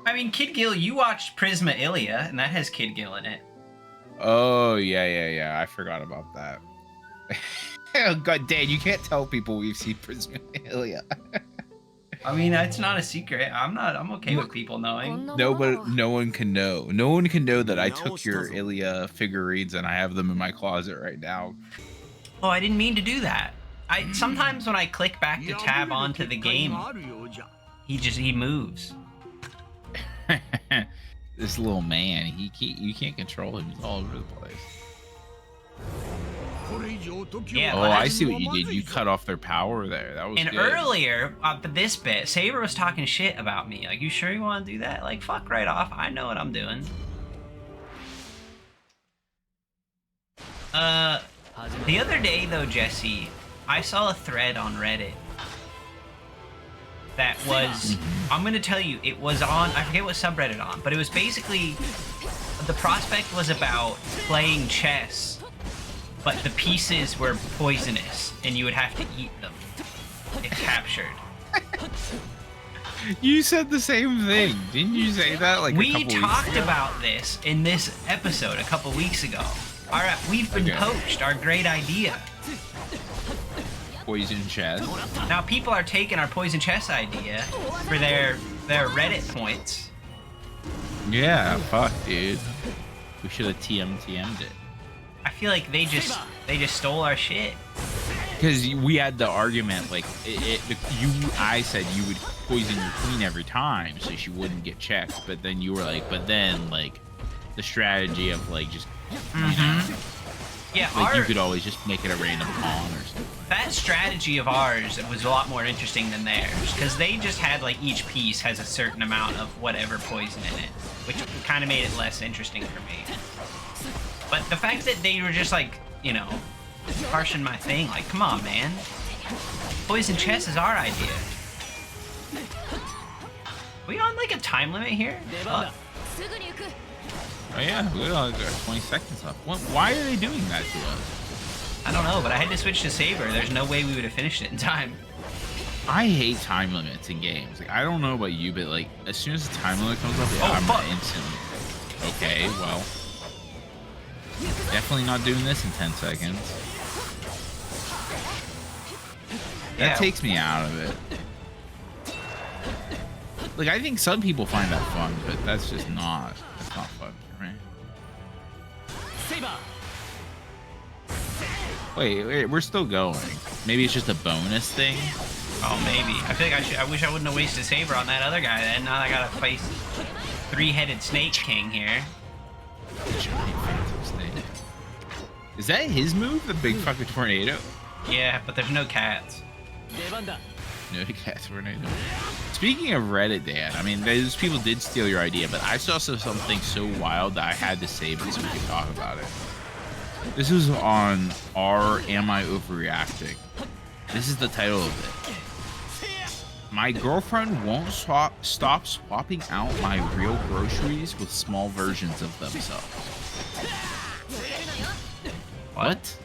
I mean, Kid Gill, you watched Prisma Ilia, and that has Kid Gill in it. Oh, yeah. I forgot about that. Oh, God, Dan, you can't tell people we've seen Prismalia. I mean, it's not a secret. I'm okay with people knowing. No, but no one can know. No one can know that I took your Ilya figurines and I have them in my closet right now. Oh, I didn't mean to do that. Sometimes when I click back to tab onto the game, he moves. This little man, you can't control him. He's all over the place. Yeah, oh, I see what you did. You cut off their power there. That was and good. Earlier, this bit, Saber was talking shit about me. Like, you sure you want to do that? Like, fuck right off. I know what I'm doing. The other day, though, Jesse, I saw a thread on Reddit that was, I'm going to tell you, it was on, I forget what subreddit on, but it was basically, the prospect was about playing chess, but the pieces were poisonous, and you would have to eat them if captured. You said the same thing. Didn't you say that like a couple weeks ago? We talked about this in this episode a couple weeks ago. We've been poached, our great idea. Poison chess. Now people are taking our poison chess idea for their Reddit points. Yeah, fuck, dude. We should have TM'd it. I feel like they just stole our shit. Because we had the argument, like, I said you would poison your queen every time so she wouldn't get checked, but then you were like, the strategy of, like, just, you know, yeah, like, you could always just make it a random pawn or something. That strategy of ours was a lot more interesting than theirs, because they just had, like, each piece has a certain amount of whatever poison in it, which kind of made it less interesting for me. But the fact that they were just, like, you know, harshing my thing, like, come on, man. Poison chess is our idea. Are we on, like, a time limit here? Fuck. Oh yeah, we got 20 seconds left. Why are they doing that to us? I don't know, but I had to switch to Saber. There's no way we would have finished it in time. I hate time limits in games. Like, I don't know about you, but, like, as soon as the time limit comes up, I'm gonna instantly. Okay, well, definitely not doing this in 10 seconds. That takes me out of it. Like, I think some people find that fun, but that's just not. That's not fun for me. Wait, we're still going. Maybe it's just a bonus thing. Oh, maybe. I feel like I wish I wouldn't have wasted Saber on that other guy then. Now I gotta face three-headed Snake King here. Is that his move, the big fucking tornado? Yeah, but there's no cats. No cats tornado. Speaking of Reddit, Dan, I mean, those people did steal your idea, but I saw something so wild that I had to save it so we could talk about it. This was on Am I Overreacting? This is the title of it. My girlfriend won't stop swapping out my real groceries with small versions of themselves. What?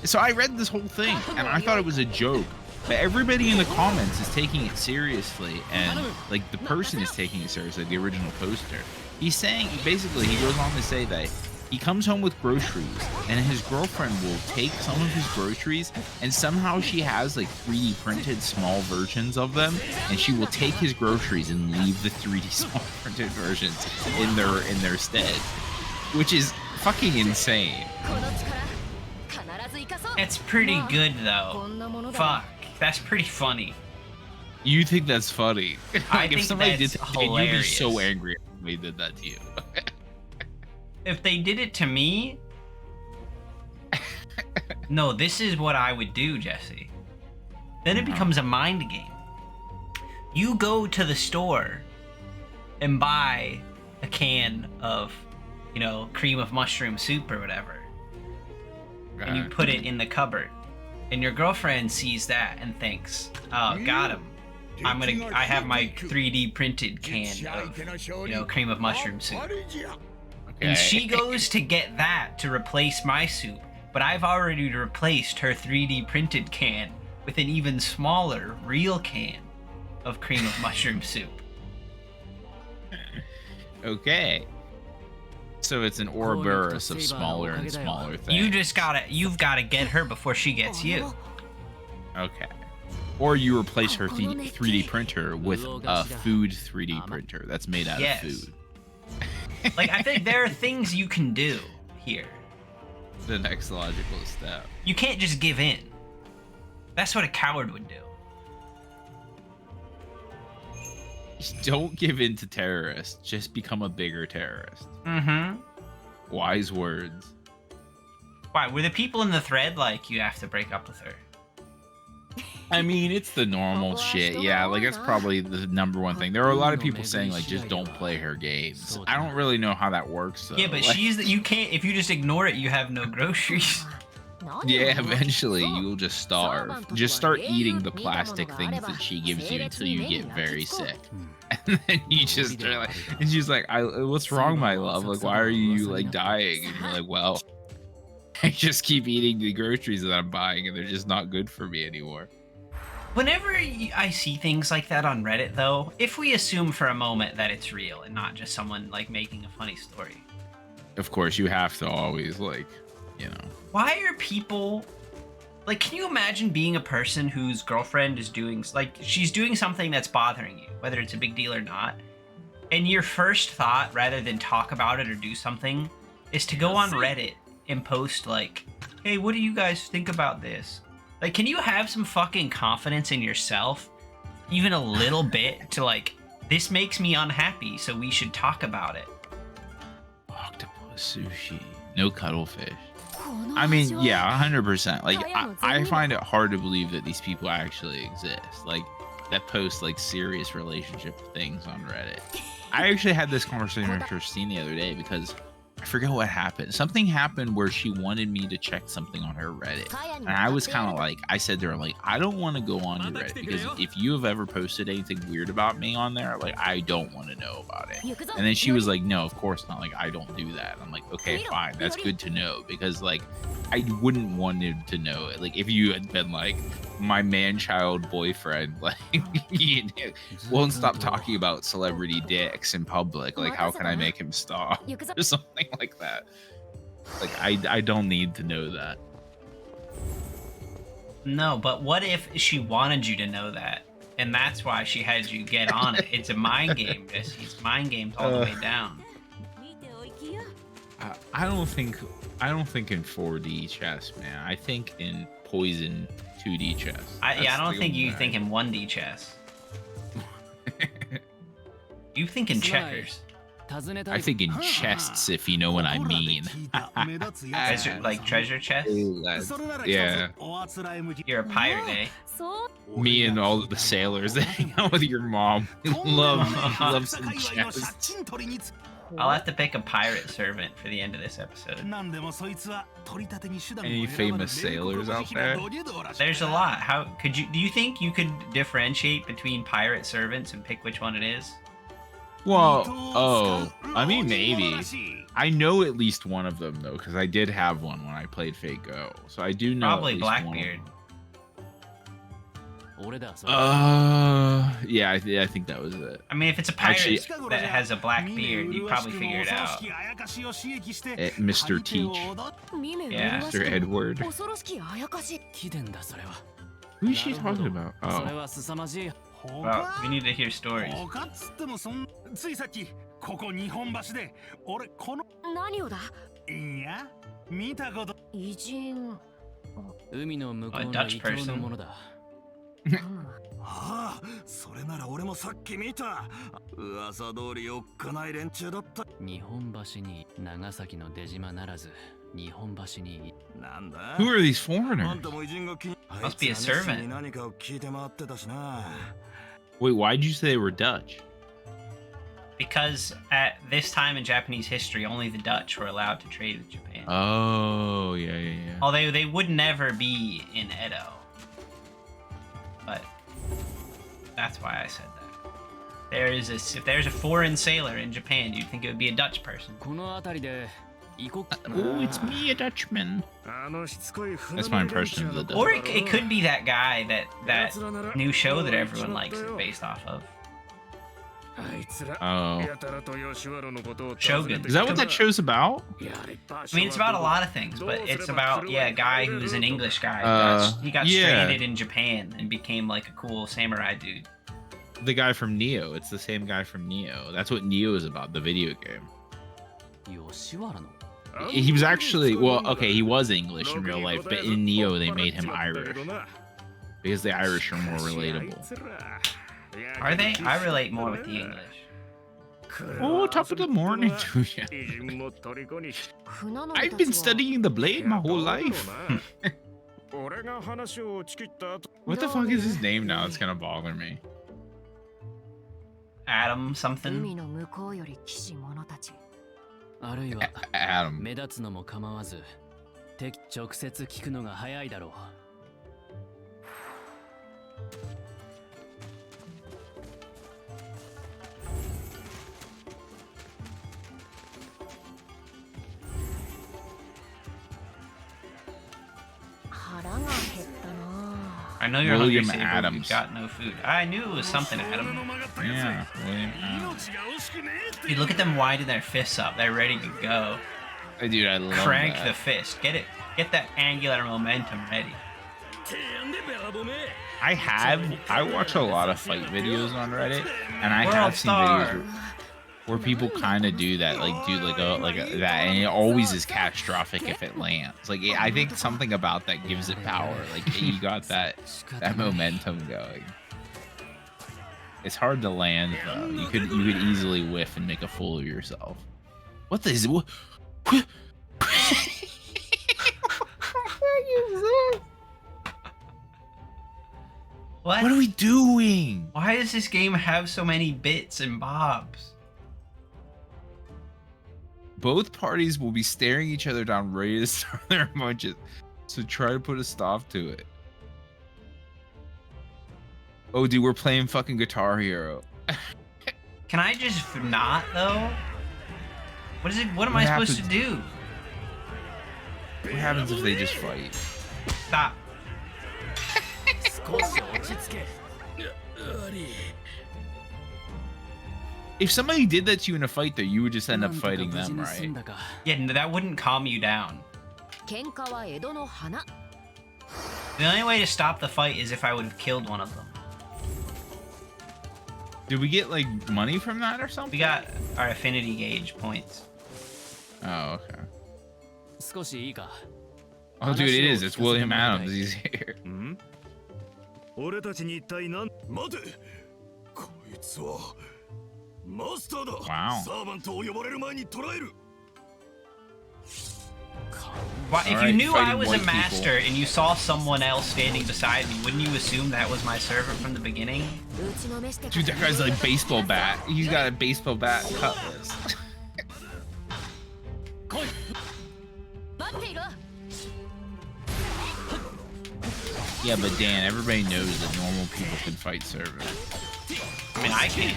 So I read this whole thing, and I thought it was a joke. But everybody in the comments is taking it seriously, and, like, the person is taking it seriously, the original poster. He's saying, basically, he goes on to say that he comes home with groceries, and his girlfriend will take some of his groceries, and somehow she has, like, 3D printed small versions of them, and she will take his groceries and leave the 3D small printed versions in their stead, which is fucking insane. It's pretty good, though. Fuck. That's pretty funny. You think that's funny? I think that's hilarious. You'd be so angry if they did that to you. If they did it to me... No, this is what I would do, Jesse. Then it becomes a mind game. You go to the store and buy a can of, you know, cream of mushroom soup or whatever. And you put it in the cupboard. And your girlfriend sees that and thinks, oh, got him. I have my 3D printed can of, you know, cream of mushroom soup. Okay. And she goes to get that to replace my soup, but I've already replaced her 3D printed can with an even smaller, real can of cream of mushroom soup. Okay. So it's an Ouroboros of smaller and smaller things. You've gotta get her before she gets you. Okay. Or you replace her 3D printer with a food 3D printer that's made out of food. Like, I think there are things you can do here. The next logical step. You can't just give in. That's what a coward would do. Don't give in to terrorists. Just become a bigger terrorist. Mm-hmm. Wise words. Why? Were the people in the thread like, you have to break up with her? I mean, it's the normal shit. Yeah, like that's probably the number one thing. There are a lot of people saying like, just don't play her games. I don't really know how that works. Though. Yeah, but like, you can't. If you just ignore it, you have no groceries. Yeah, eventually you'll just starve. Just start eating the plastic things that she gives you until you get very sick. And then you just are like, and she's like, what's wrong, my love? Like, why are you like dying? And you're like, well, I just keep eating the groceries that I'm buying and they're just not good for me anymore. Whenever I see things like that on Reddit, though, if we assume for a moment that it's real and not just someone like making a funny story. Of course, you have to always like, you know. Why are people like, can you imagine being a person whose girlfriend is doing like she's doing something that's bothering you, whether it's a big deal or not, and your first thought rather than talk about it or do something is to go on Reddit and post like, hey, what do you guys think about this? Like, can you have some fucking confidence in yourself, even a little bit, to like, this makes me unhappy, so we should talk about it? Octopus sushi, no cuttlefish. I mean, yeah, 100%. Like, I find it hard to believe that these people actually exist. Like, that post like serious relationship things on Reddit. I actually had this conversation with Christine the other day because I forget what happened. Something happened where she wanted me to check something on her Reddit. And I was kind of like, I said to her, like, I don't want to go on your Reddit because if you have ever posted anything weird about me on there, like, I don't want to know about it. And then she was like, no, of course not. Like, I don't do that. I'm like, okay, fine. That's good to know because, like, I wouldn't want him to know it. Like, if you had been like, my man-child boyfriend, like, won't stop talking about celebrity dicks in public. Like, how can I make him stop? Or something like that. Like, I don't need to know that. No, but what if she wanted you to know that? And that's why she had you get on it. It's a mind game, Jesse. It's mind games all the way down. I don't think in 4D chess, man. I think in Poison 2D chess. I don't think you think in 1D chess. You think in checkers. I think in chests, if you know what I mean. Like treasure chests? Yeah. You're a pirate, eh? Me and all of the sailors that hang out with your mom love some chests. I'll have to pick a pirate servant for the end of this episode. Any famous sailors out there? There's a lot. Do you think you could differentiate between pirate servants and pick which one it is? Well, I mean, maybe. I know at least one of them though, because I did have one when I played Fate Go, so I do know. Probably Blackbeard. Yeah, I think that was it. I mean, if it's a pirate that has a black beard, you'd probably figure it out. Mr. Teach. Yeah. Mr. Edward. Who is she talking about? Oh. Well, we need to hear stories. A Dutch person? ああ、それなら俺もさっき見た。噂通りおっかない連中だった。日本橋に長崎の出島ならず、日本橋になんだ Who are these foreigners? Must be a servant. Wait, why did you say they were Dutch? Because at this time in Japanese history, only the Dutch were allowed to trade with Japan. Oh, yeah. Although they would never be in Edo. But that's why I said that. If there's a foreign sailor in Japan, you'd think it would be a Dutch person. Oh, it's me, a Dutchman. That's my impression of the Dutch. Or it could be that guy that new show that everyone likes is based off of. Oh. Shogun. Is that what that show's about? I mean, it's about a lot of things, but it's about, yeah, a guy who's an English guy. He got yeah. stranded in Japan and became like a cool samurai dude. The guy from Neo. It's the same guy from Neo. That's what Neo is about, the video game. He was actually, well, okay, he was English in real life, but in Neo they made him Irish. Because the Irish are more relatable. Are they? I relate more with the English. Oh, top of the morning to you. I've been studying the blade my whole life. What the fuck is his name now? It's gonna bother me. Adam something. Adam. I know you're William hungry, Saber. Adams. You've got no food. I knew it was something, Adam. Yeah, William Adams. Dude, look at them winding their fists up. They're ready to go. Dude, I love Crank that. the fist. Get it. Get that angular momentum ready. I watch a lot of fight videos on Reddit, and I World have seen star. videos where people kind of do that, like do that, and it always is catastrophic if it lands. Like I think something about that gives it power. Like you got that momentum going. It's hard to land though. You could easily whiff and make a fool of yourself. What is what? What? What are we doing? Why does this game have so many bits and bobs? Both parties will be staring each other down, ready to start their punches. So try to put a stop to it. Oh, dude, we're playing fucking Guitar Hero. Can I just not though? What is it? What am I supposed to do? What happens if they just fight? Stop. If somebody did that to you in a fight, though, you would just end up fighting them, right? Yeah, that wouldn't calm you down. The only way to stop the fight is if I would have killed one of them. Did we get like money from that or something? We got our affinity gauge points. Oh, okay. Oh, dude, it is. It's William Adams. He's here. Wow. Why, if you Alright, knew I fighting was a white master people. and you saw someone else standing beside me, wouldn't you assume that was my servant from the beginning? Dude, that guy's like baseball bat. He's got a baseball bat and cutlass. Yeah, but Dan, everybody knows that normal people can fight servants. I mean, I can.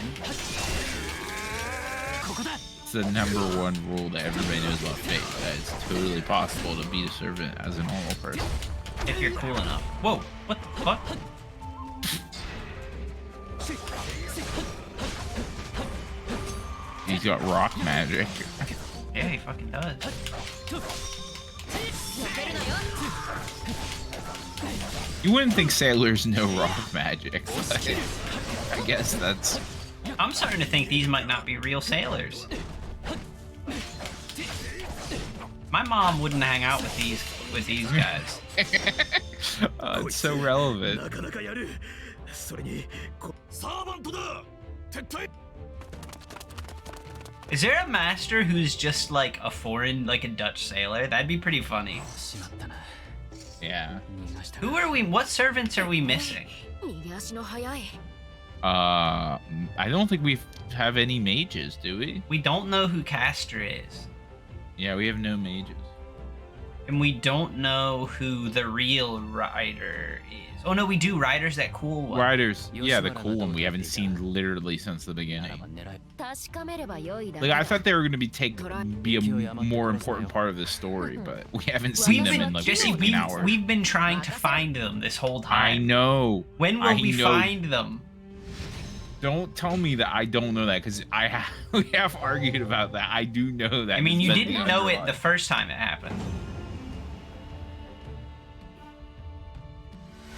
It's the #1 rule that everybody knows about Fate, that it's totally possible to beat a servant as a normal person. If you're cool enough. Whoa, what the fuck? He's got rock magic. Yeah, he fucking does. You wouldn't think sailors know rock magic, but I guess that's... I'm starting to think these might not be real sailors. My mom wouldn't hang out with these guys. It's so relevant. Is there a master who's just like a foreign, like a Dutch sailor? That'd be pretty funny. Yeah. Who are we? What servants are we missing? I don't think we have any mages, do we? We don't know who Castor is. Yeah, we have no mages. And we don't know who the real rider is. Oh no, we do. Rider's that cool one. Riders, yeah, the cool one we haven't seen literally since the beginning. Like I thought they were gonna be a more important part of the story, but we haven't seen them in like Jesse, 15 hours. we've been trying to find them this whole time. I know. When will we find them? Don't tell me that I don't know that, because we have argued about that. I do know that. I mean, you It's been didn't the know it underline. the first time it happened.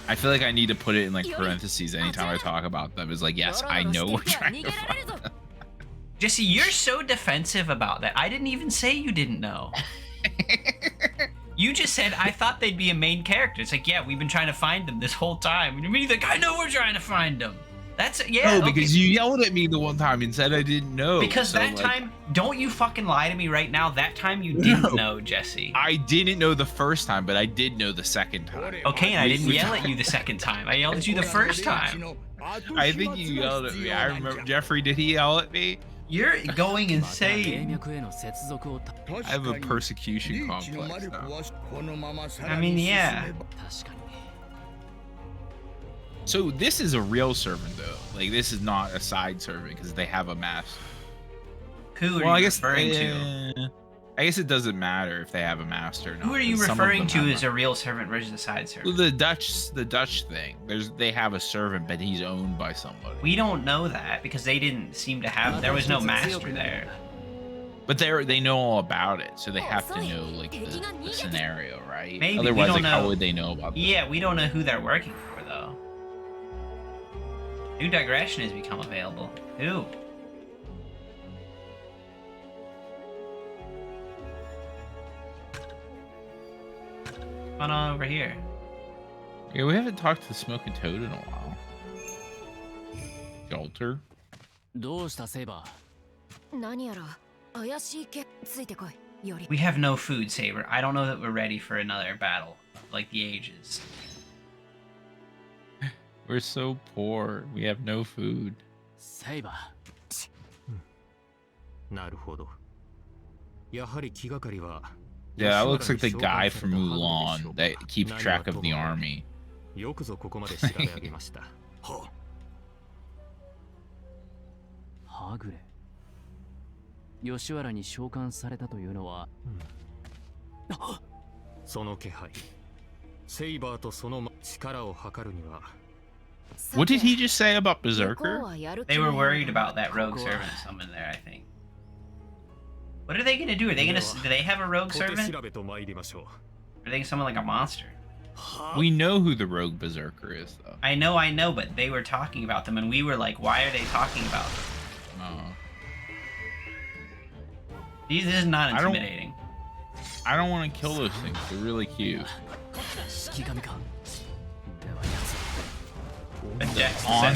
I feel like I need to put it in like parentheses anytime I talk about them. It's like, yes, I know we're trying to find them. Jesse, you're so defensive about that. I didn't even say you didn't know. You just said, I thought they'd be a main character. It's like, yeah, we've been trying to find them this whole time. And you're like, I know we're trying to find them. That's, yeah. No, because you yelled at me the one time and said I didn't know. Because so, that like, time, don't you fucking lie to me right now. That time you didn't know, Jesse. I didn't know the first time, but I did know the second time. Okay, and I didn't yell at you the second time. I yelled at you the first time. I think you yelled at me. I remember. Jeffrey, did he yell at me? You're going insane. I have a persecution complex now. I mean, yeah. So this is a real servant, though. Like, this is not a side servant because they have a master. Who are you referring to? I guess it doesn't matter if they have a master or not. Who are you referring to as a real servant versus a side servant? Well, the Dutch thing. They have a servant, but he's owned by somebody. We don't know that because they didn't seem to have. There was no master there. But they know all about it, so they have to know like the scenario, right? Maybe. Otherwise, we don't like, know. how would they know about that? Yeah, we don't know who they're working for though. New digression has become available. Who? What's on over here? Yeah, we haven't talked to the Smoking Toad in a while. Jolter. We have no food, Saber. I don't know that we're ready for another battle of, like, the ages. We're so poor. We have no food. Yeah, that looks like the guy from Mulan that keeps track of the army. What did he just say about Berserker? They were worried about that rogue servant summon there, I think. What are they gonna do? Are they gonna? Do they have a rogue servant? Or are they gonna summon like a monster? We know who the rogue Berserker is, though. I know, but they were talking about them, and we were like, why are they talking about them? Oh. This is not intimidating. I don't want to kill those things. They're really cute. On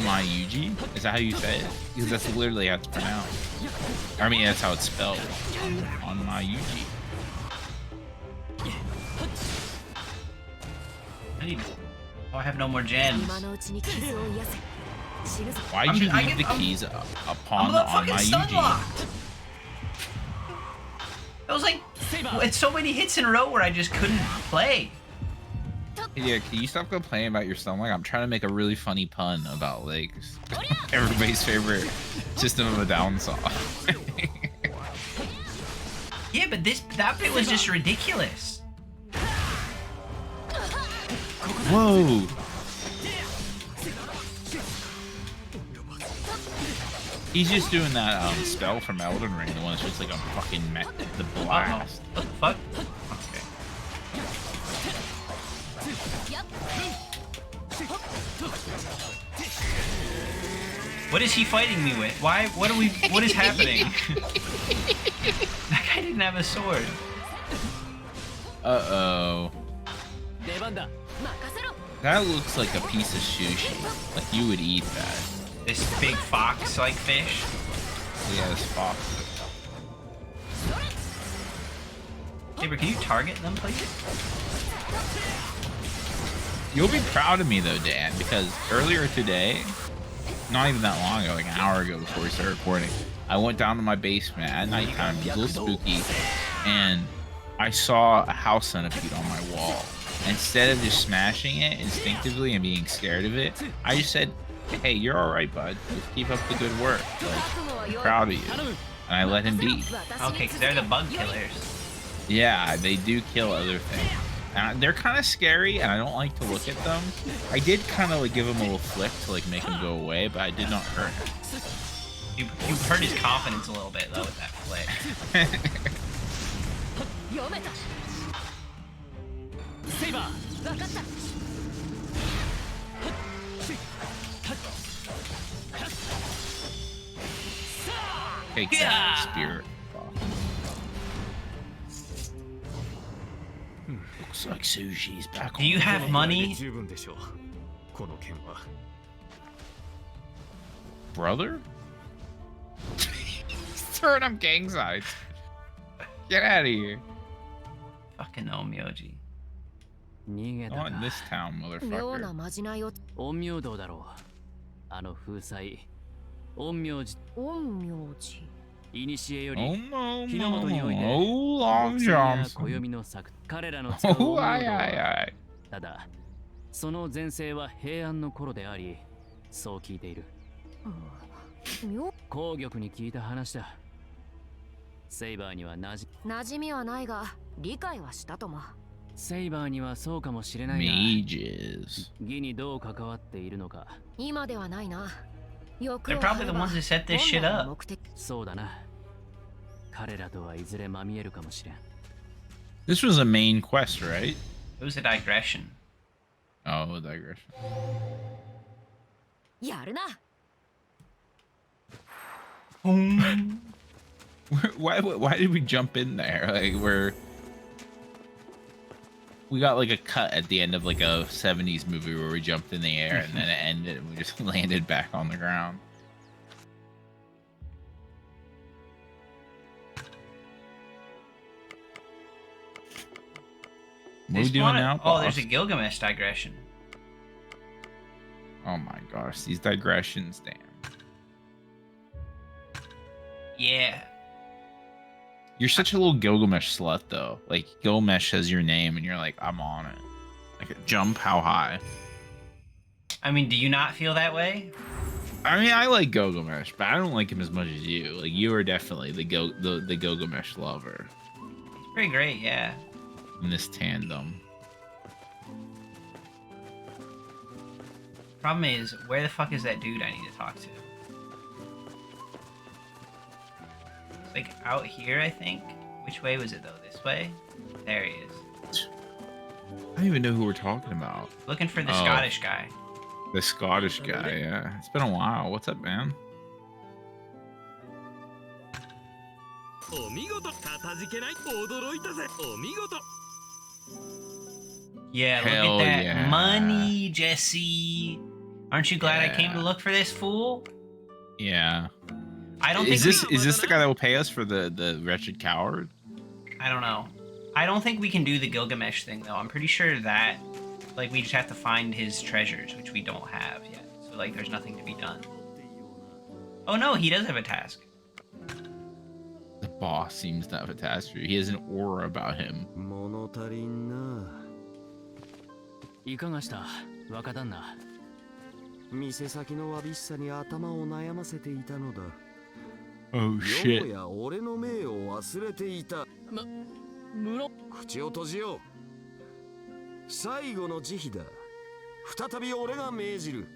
my Yuji? Is that how you say it? Because that's literally how it's pronounced. I mean, that's how it's spelled. On my Yuji. I have no more gems. Why'd you leave the keys upon the on my Yuji? That was like, it's so many hits in a row where I just couldn't play. Yeah, can you stop complaining about your stomach? I'm trying to make a really funny pun about like everybody's favorite System of a Down song. Yeah, but that bit was just ridiculous. Whoa! He's just doing that spell from Elden Ring, the one that's just like a fucking the blast. What the fuck? Okay. What is he fighting me with? Why? What is happening? That guy didn't have a sword. Uh-oh. That looks like a piece of sushi. Like you would eat that. This big fox-like fish. Yeah, this fox. Saber, can you target them, please? You'll be proud of me though, Dan, because earlier today, not even that long ago, like an hour ago before we started recording, I went down to my basement at nighttime, it was a little spooky, and I saw a house centipede on my wall. Instead of just smashing it instinctively and being scared of it, I just said, hey, you're alright, bud. Just keep up the good work. Like, I'm proud of you. And I let him be. Okay, because they're the bug killers. Yeah, they do kill other things. They're kind of scary, and I don't like to look at them. I did kind of like give him a little flick to like make him go away, but I did not hurt him. You hurt his confidence a little bit though with that flick. Take that, spirit. Looks like Sushi's back. Do you have money? Brother? Throwing up gang signs. Get out of here. Fucking Omyoji. Not in this town, motherfucker. 陰陽道だろう。あの風祭。陰陽師。陰陽師。古より日の本においてlong や jumps. 暦の作彼らの使う陰陽道はただその前世は平安の頃でありそう聞いている。皇玉に聞いた話だ。セイバーには馴染みはないが理解はしたとも。セイバーにはそうかもしれないが Mages. 義にどう関わっているのか今ではないな。 They're probably the ones that set this shit up. そうだな。彼らとはいずれまみえるかもしれん。 This was a main quest, right? It was a digression. Oh, a digression. やるな。Why did we jump in there? Like we got like a cut at the end of like a 70s movie where we jumped in the air and then it ended and we just landed back on the ground. What are we doing now? Oh, there's a Gilgamesh digression. Oh my gosh, these digressions, damn. Yeah. You're such a little Gilgamesh slut, though. Like, Gilgamesh says your name, and you're like, I'm on it. Like, jump how high? I mean, do you not feel that way? I mean, I like Gilgamesh, but I don't like him as much as you. Like, you are definitely the Gilgamesh lover. It's pretty great, yeah. In this tandem. Problem is, where the fuck is that dude I need to talk to? It's like out here, I think. Which way was it though? This way? There he is. I don't even know who we're talking about. Looking for the Scottish guy. The Scottish guy, yeah. It's been a while. What's up, man? Yeah, Hell look at that yeah. money, Jesse. Aren't you glad I came to Yeah. look for this fool? Yeah. I don't Is think this the guy that will pay us for the wretched coward? I don't know. I don't think we can do the Gilgamesh thing though. I'm pretty sure that like we just have to find his treasures, which we don't have yet. So like there's nothing to be done. Oh no, he does have a task. The boss seems to have a task for you. He has an aura about him. いかがした若旦那。店先のわびしさに頭を悩ませていたのだ。 Oh よ shit. もや俺の命を忘れていた。口を閉じよう。最後の慈悲だ。再び俺が命じる。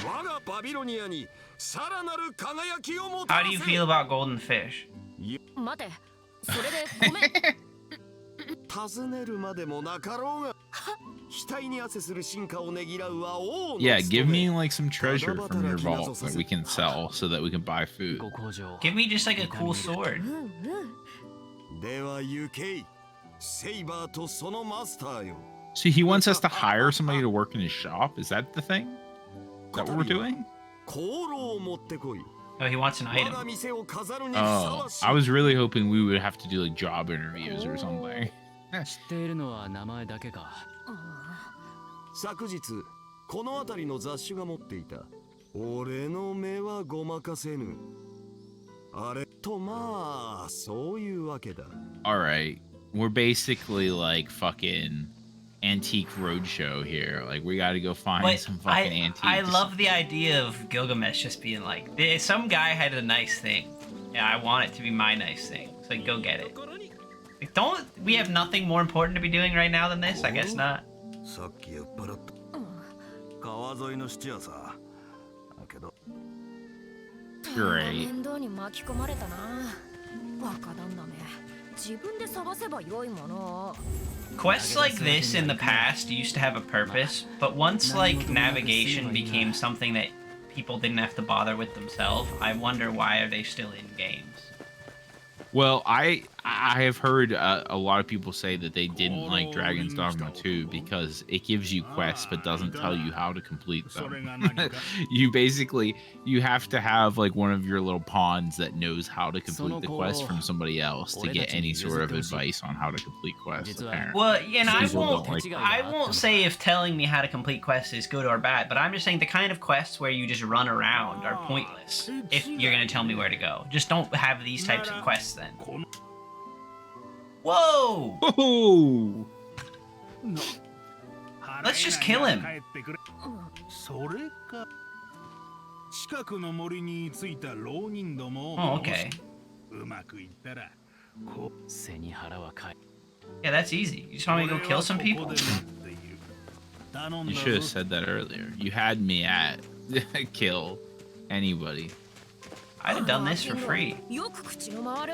我がバビロニアにさらなる輝きをもた How ら do you せ。 feel about golden fish? 待て。それでごめん。尋ねるまでもなかろうが。額に汗する進化をねぎらうは王の Yeah, give 務め。 me like some treasure from your vault that we can sell so that we can buy food. ご工場。 Give me just like a cool sword. では行け。セイバーとそのマスターよ。 So he wants us to hire somebody to work in his shop? Is that the thing? Is that what we're doing? 香炉を持ってこい。 Oh, he wants an 我が item. 店を飾るにふさ Oh, わしい。 I was really hoping we would have to do like job interviews or something. 知っているのは名前だけか。昨日この辺りの雑種が持っていた。俺の目はごまかせぬ。あれとまあそういうわけだ。 Alright, we're basically like fucking antique roadshow here. Like we gotta go find But some fucking antiques. I love the idea of Gilgamesh just being like, some guy had a nice thing. Yeah, I want it to be my nice thing. It's like, go get it. Like, don't we have nothing more important to be doing right now than this? I guess not. さっき酔っ払った川沿いの質屋さだけど Great. 面倒に巻き込まれたな。若旦那め。自分で探せばよいもの。 Quests like this in the past used to have a purpose, but once like navigation became something that people didn't have to bother with themselves, I wonder why are they still in games? Well, I have heard a lot of people say that they didn't like Dragon's Dogma 2 because it gives you quests but doesn't tell you how to complete them. you have to have like one of your little pawns that knows how to complete the quest from somebody else to get any sort of advice on how to complete quests. Apparently. Well, and I Like won't say if telling me how to complete quests is good or bad, but I'm just saying the kind of quests where you just run around are pointless if you're gonna tell me where to go. Just don't have these types of quests then. Whoa! Whoa! Let's just kill him. それか近くの森に着いた浪人ども Oh, okay. うまくいったらこ背に腹はかい Yeah, that's easy. You just want me to go kill some people? You should have said that earlier. You had me at kill anybody. I'd have done this for free. よく口の回る。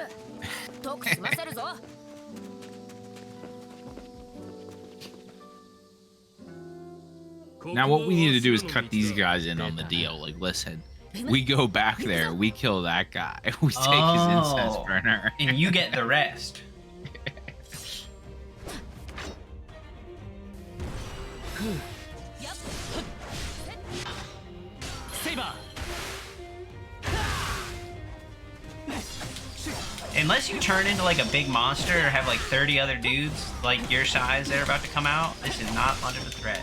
とく済ませるぞ。 Now what we need to do is cut these guys in on the deal. Like, listen, we go back there, we kill that guy, we take his incense burner, and you get the rest. Unless you turn into like a big monster or have like 30 other dudes like your size that are about to come out, this is not much of a threat.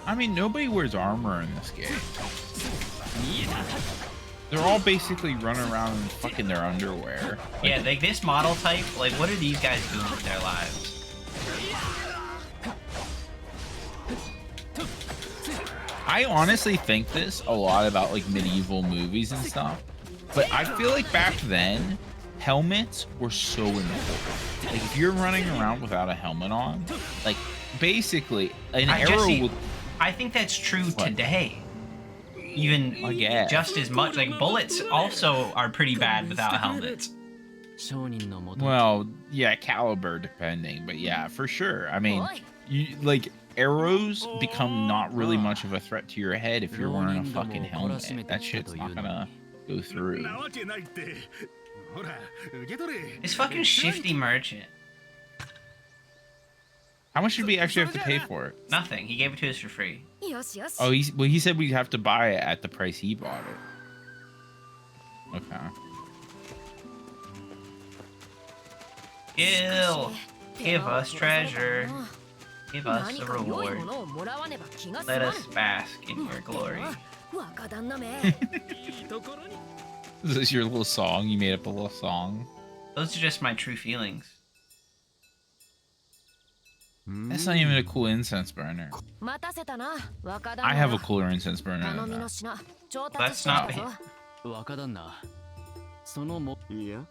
I mean, nobody wears armor in this game. They're all basically running around in fucking their underwear. Like, Yeah, like this model type, like what are these guys doing with their lives? I honestly think this a lot about like medieval movies and stuff, but I feel like back then, helmets were so important. Like if you're running around without a helmet on, like basically an arrow will... I think that's true today. Even just as much. Like bullets also are pretty bad without helmets. Well, yeah, caliber depending, but yeah, for sure. I mean, you like arrows become not really much of a threat to your head if you're wearing a fucking helmet. That shit's not gonna go through. This fucking shifty merchant. How much did we actually have to pay for it? Nothing. He gave it to us for free. Oh, he said we'd have to buy it at the price he bought it. Okay. Kill. Give us treasure. Give us a reward. Let us bask in your glory. Is this your little song? You made up a little song? Those are just my true feelings. That's not even a cool incense burner. I have a cooler incense burner than that. That's not me. いや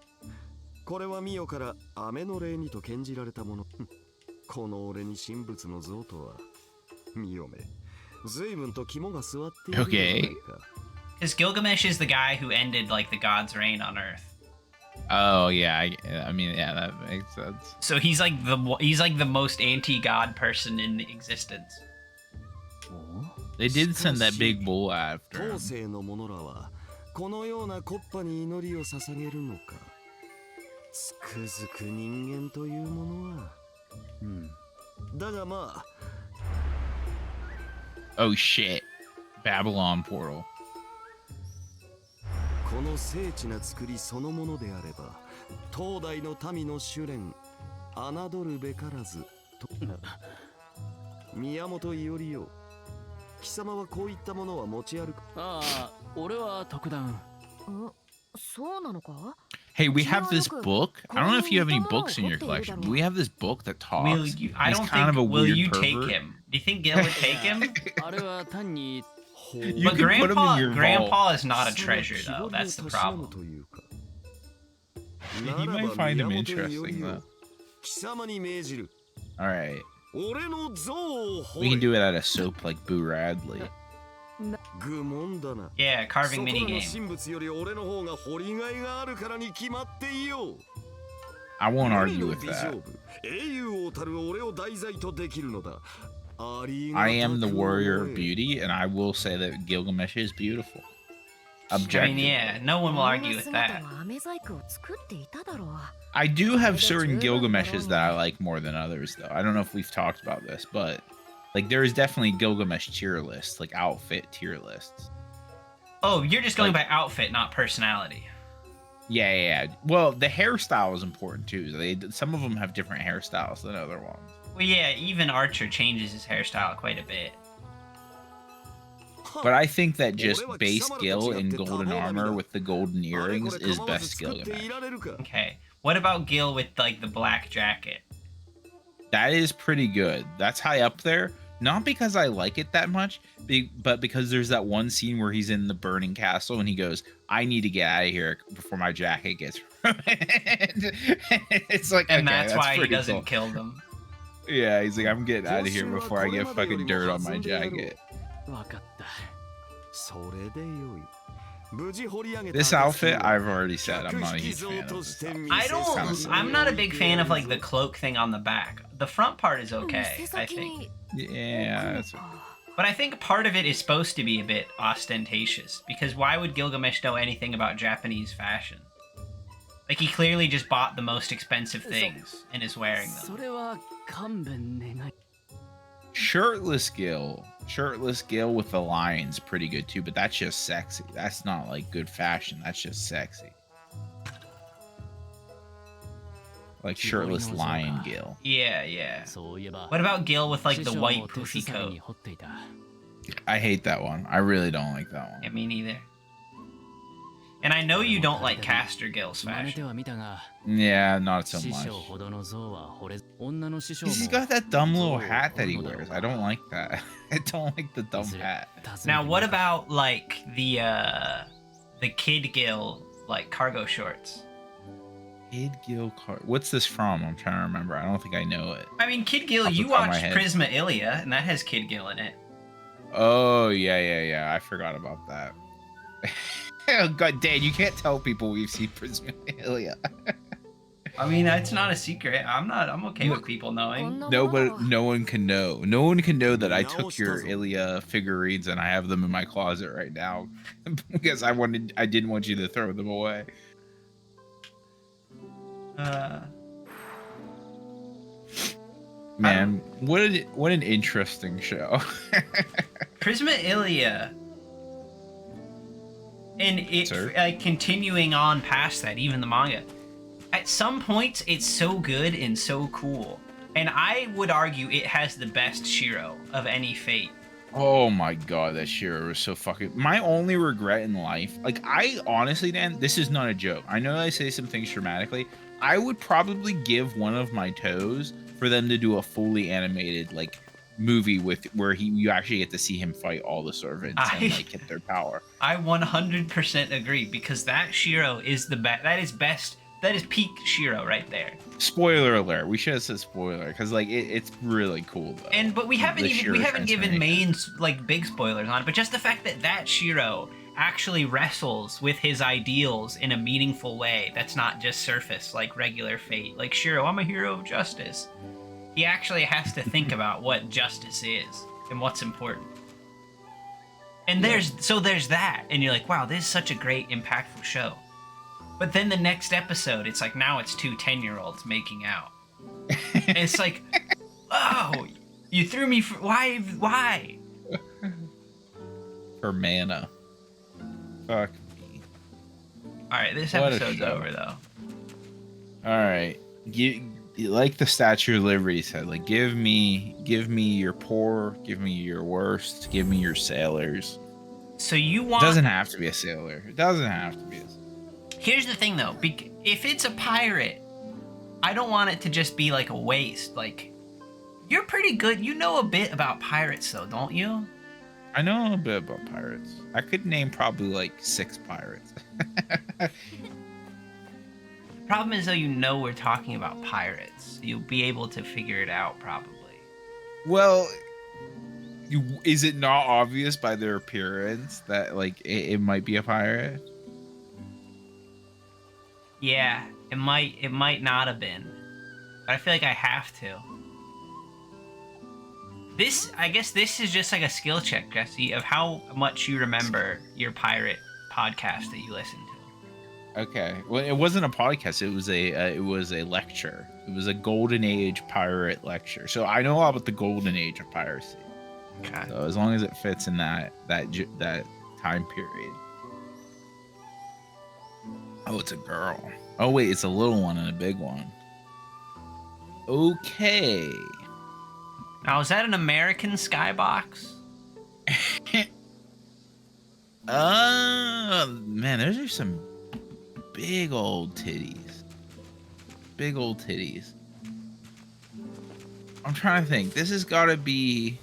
これはミオから雨の霊にと献じられたものこの俺に神仏の像とはミオめ随分と肝が据わっている Okay. Because Gilgamesh is the guy who ended like the god's reign on Earth. Oh yeah, I mean yeah, that makes sense. So he's like the most anti-god person in existence. They did send that big bull after him. 後世の者らはこのような木っ端に祈りを捧げるのかつくづく人間というものはだがまあ Oh shit. Babylon portal. この精緻な作りそのものであれば東大の民の修練侮るべからずと宮本伊織よ貴様はこういったものは持ち歩くああ俺は特段そうなのか Hey, we have this book. I don't know if you have any books in your collection, but we have this book that talks. I don't He's kind think. of a Will weird you pervert. take him? Do you think Gil would take him? あれは単に You But can put him in your Grandpa vault. is not a treasure though. That's the problem. You might find him interesting, though. 貴様に命じる。 All right. 俺の像を掘 We れ can do it at a soap like Boo Radley. 愚問だな。 Yeah, そ carving こらの minigame. 神仏より俺の方が掘りがいがあるからに決まっていよう。 I won't 海 argue の with 美丈 that. 夫、英雄王たる俺を題材とできるのだ。ありがたく I am the warrior of 思え。 beauty, and I will say that Gilgamesh is beautiful. I mean, Objective. yeah, no one will こん argue な with 姿 that. は飴細工を作っていただろう。 I do have certain Gilgameshes that I like more than others, though. I don't know if we've talked about this, but like there is definitely Gilgamesh tier lists, like outfit tier lists. Oh, you're just going Like- by outfit, not personality. Yeah. Well, the hairstyle is important too. Some of them have different hairstyles than other ones. Well, yeah, even Archer changes his hairstyle quite a bit. But I think that just base Gil in golden armor with the golden あれこ earrings れ is 構わず best 作ってい Gilgamesh. られるか。 Okay, what about Gil with like the black jacket? That is pretty good. That's high up there. Not because I like it that much, but because there's that one scene where he's in the burning castle and he goes, "I need to get out of here before my jacket gets ruined." It's like, And okay, that's why he pretty doesn't cool. kill them. Yeah, he's like, I'm getting out of here before I get fucking dirt on my jacket. わかった。それでよい。無事掘り上げた This 暁に outfit, は I've already said, I'm not a 百引 huge き像 fan と of し this て outfit. 見 I せ don't. I'm not a big fan of like the cloak thing on the back. The front part is okay, 店 I 先 think. に Yeah, that's But I think part of it is supposed to be a bit ostentatious because why would Gilgamesh know anything about Japanese fashion? Like he clearly just bought the most expensive things and is wearing そ them. れは勘弁願い。 shirtless Gil. Shirtless Gil with the lines, pretty good too, but that's just sexy. That's not like good fashion. That's just sexy. Like shirtless lion Gil. Yeah. そういえば。 What about Gil with like 師 the 匠 white も手 poofy すさりに coat? 掘っていた。 I hate that one. I really don't like that Yeah, one. me neither. And I know you don't like Caster Gil's 真似て fashion. は見たが、 Yeah, not so 師 much. 匠ほどの像は惚れず、女の師匠も。 He's got that dumb little hat that he wears. I don't like that. I don't like the dumb hat. Now, what about like the Kid Gil like cargo shorts? Kid Gil car. What's this from? I'm trying to remember. I don't think I know it. I mean, Kid Gil, Off the you top of my watched head. Prisma Ilia, and that has Kid Gil in it. Oh yeah. I forgot about that. Oh god, Dan, you can't tell people we've seen Prismalia. I mean, it's not a secret. I'm okay with people こん knowing. なも No, の but は no one can know. No one can know that I took your Ilya figurines and I have them in my closet right now because I didn't want you to throw them away. Man, what an interesting show. Prisma Ilia. And it Sir? like continuing on past that, even the manga. At some points, it's so good and so cool. And I would argue it has the best Shiro of any Fate. Oh my god, that Shiro was so fucking. My only regret in life, like I honestly, Dan, this is not a joke. I know I say some things dramatically. I would probably give one of my toes for them to do a fully animated like movie with where you actually get to see him fight all the servants and like get their power. I 100% agree because that Shiro is the best. That is best. That is peak Shiro right there. Spoiler alert! We should have said spoiler because like it's really cool though. But we haven't The even Shiro given transformation. main like big spoilers on it. But just the fact that Shiro actually wrestles with his ideals in a meaningful way that's not just surface like regular Fate. Like Shiro, I'm a hero of justice. He actually has to think about what justice is and what's important. And there's that, and you're like, wow, this is such a great, impactful show. But then the next episode, it's like now it's two 10-year-olds making out. And it's like, oh, you threw me for why? For mana. Fuck me. All right, this What a episode's show. over though. All right, like the Statue of Liberty said, like give me your poor, give me your worst, give me your sailors. So you It want? doesn't have to be a sailor. It doesn't have to be. Here's the thing though, if it's a pirate, I don't want it to just be like a waste. Like, you're pretty good. You know a bit about pirates though, don't you? I know a bit about pirates. I could name probably like 6 pirates. Problem is, though, you know we're talking about pirates. You'll be able to figure it out, probably. Well, is it not obvious by their appearance that like it might be a pirate? Yeah, it might not have been. But I feel like I have to. I guess this is just like a skill check, Jesse, of how much you remember your pirate podcast that you listen to. Okay. Well, it wasn't a podcast. It was a lecture. It was a Golden Age pirate lecture. So I know all about the Golden Age of piracy. Okay. So as long as it fits in that time period. Oh, it's a girl. Oh wait, it's a little one and a big one. Okay. Now, is that an American skybox? Man, those are some big old titties. Big old titties. I'm trying to think. This has got to be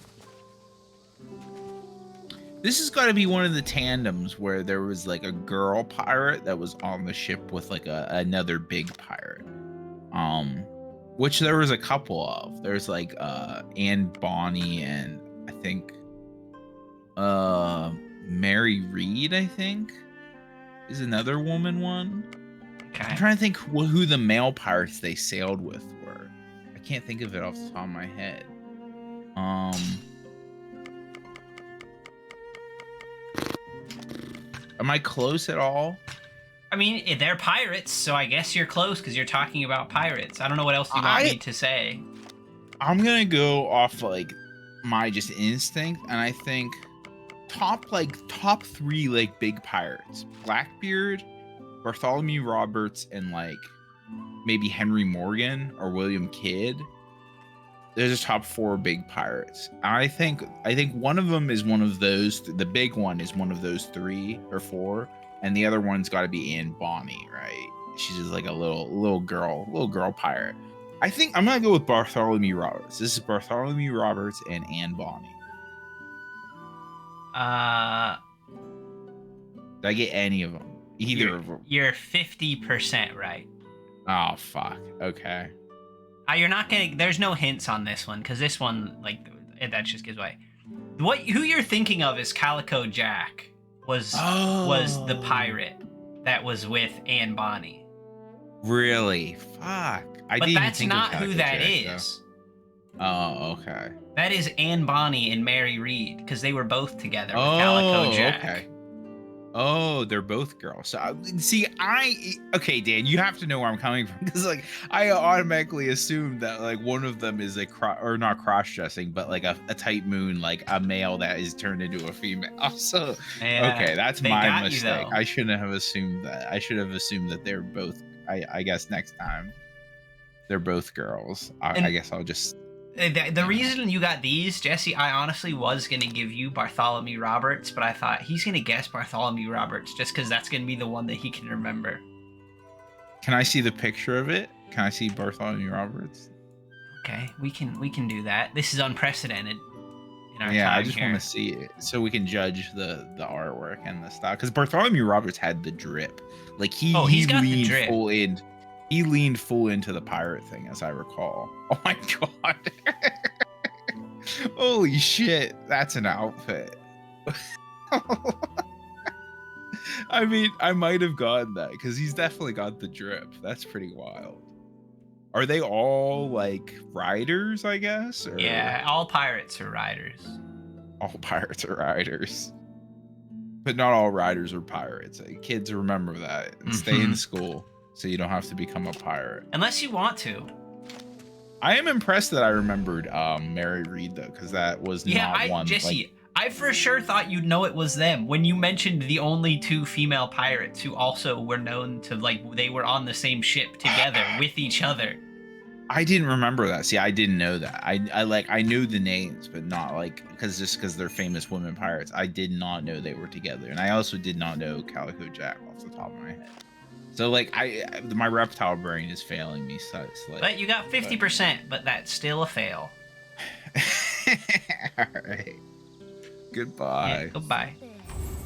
one of the tandems where there was like a girl pirate that was on the ship with like another big pirate. Which there was a couple of. There's like Anne Bonny and I think Mary Reed, I think, is another woman one. Okay. I'm trying to think who the male pirates they sailed with were. I can't think of it off the top of my head. Am I close at all? I mean, they're pirates, so I guess you're close because you're talking about pirates. I don't know what else you want me to say. I'm gonna go off like my just instinct, and I think top 3 like big pirates: Blackbeard, Bartholomew Roberts, and like maybe Henry Morgan or William Kidd. There's a top 4 big pirates. I think one of them is one of those. The big one is one of those 3 or 4. And the other one's got to be Anne Bonny, right? She's just like a little girl pirate. I think I'm gonna go with Bartholomew Roberts. This is Bartholomew Roberts and Anne Bonny. Did I get any of them? Either of them? You're 50% right. Oh fuck. Okay. You're not getting. There's no hints on this one because this one, like, that just gives away. Who you're thinking of is Calico Jack. Was the pirate that was with Anne Bonny. Really? Fuck. But that's not who that is. Oh, okay. That is Anne Bonny and Mary Reed because they were both together with Calico Jack. Okay. Oh, they're both girls. So, see, okay, Dan, you have to know where I'm coming from because, like, I automatically assumed that, like, one of them is not cross-dressing, but like a type moon, like a male that is turned into a female. So, yeah, okay, that's my mistake. You, I shouldn't have assumed that. I should have assumed that they're both. I guess next time they're both girls. I guess I'll just. The reason you got these, Jesse, I honestly was going to give you Bartholomew Roberts, but I thought he's going to guess Bartholomew Roberts just because that's going to be the one that he can remember. Can I see the picture of it? Can I see Bartholomew Roberts? Okay, we can do that. This is unprecedented in our time. I just want to see it so we can judge the artwork and the style. Because Bartholomew Roberts had the drip. Like he's got leaned the drip. Full in. He leaned full into the pirate thing, as I recall. Oh my god. Holy shit, that's an outfit. I mean, I might have gotten that because he's definitely got the drip. That's pretty wild. Are they all like riders, I guess? Or... Yeah, all pirates are riders. All pirates are riders. But not all riders are pirates. Kids, remember that and stay in school. So you don't have to become a pirate. Unless you want to. I am impressed that I remembered Mary Reed, though, because that was not one. Jesse, I for sure thought you'd know it was them. When you mentioned the only 2 female pirates who also were known to, like, they were on the same ship together with each other. I didn't remember that. See, I didn't know that. I knew the names, but not, like, because they're famous women pirates. I did not know they were together. And I also did not know Calico Jack off the top of my head. So, like, my reptile brain is failing me. So it's like, but you got 50%, but that's still a fail. All right. Goodbye. Yeah, goodbye.